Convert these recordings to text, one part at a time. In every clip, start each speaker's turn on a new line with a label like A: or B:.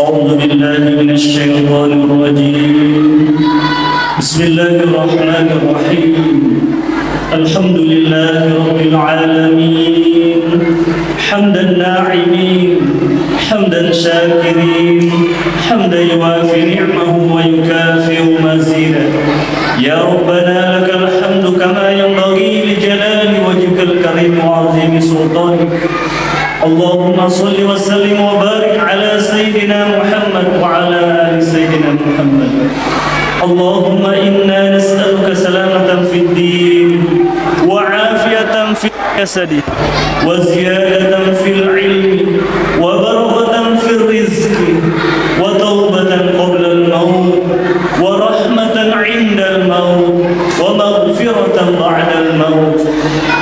A: أعوذ بالله من الشيطان الرجيم. بسم الله الرحمن الرحيم. الحمد لله رب العالمين حمدا ناعمين حمدا شاكرين حمدا يوافي نعمه ويكافئ مزيدا. يا ربنا لك الحمد كما ينبغي لجلال وجهك الكريم وعظيم سلطانك. اللهم صل وسلم وبارك على سيدنا محمد وعلى آل سيدنا محمد. اللهم إنا نسألك سلامة في الدين وعافية في الجسد وزيادة في العلم وبركة في الرزق وتوبة قبل الموت ورحمة عند الموت ومغفرة بعد الموت.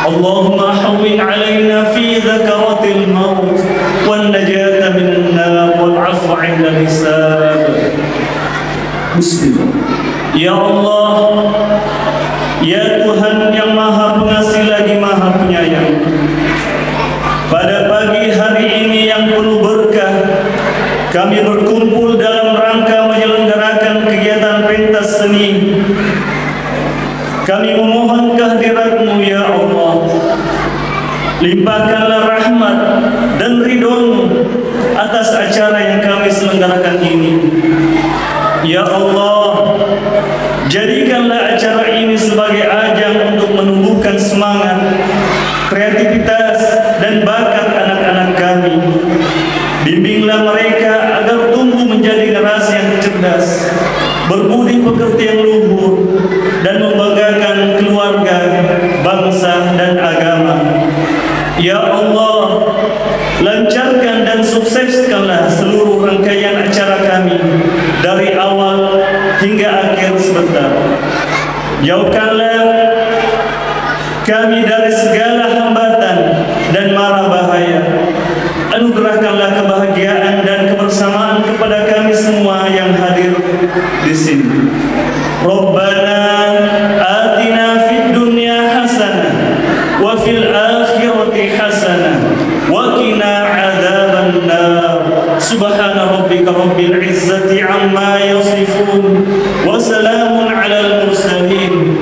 A: اللهم هون علينا في ذكرة الموت والنجاة من النار والعفو عند الحساب. Bismillah. Ya Allah, ya Tuhan yang Maha Pengasih lagi Maha Penyayang, pada pagi hari ini yang penuh berkah, kami berkumpul dalam rangka menyelenggarakan kegiatan pentas seni. Kami memohon kehadirat-Mu ya Allah. Limpahkanlah rahmat dan ridho-Mu atas acara yang kami selenggarakan ini. Ya Allah, jadikanlah acara ini sebagai ajang untuk menumbuhkan semangat, kreativitas, dan bakat anak-anak kami. Bimbinglah mereka agar tumbuh menjadi generasi yang cerdas, berbudi pekerti yang luhur, dan membanggakan keluarga, bangsa, dan agama. Ya Allah, lancarkan dan sukseskanlah seluruh rangkaian acara kami dari awal hingga akhir sebentar. Jauhkanlah kami dari segala hambatan dan mara bahaya. Anugerahkanlah kebahagiaan dan kebersamaan kepada kami semua yang hadir di sini. Rabbana atina fid dunya hasanah wa fil akhirati hasanah wa qina adzaban nar. Subhana rabbika rabbil izzati amma yasifun wa salamun alal mursalin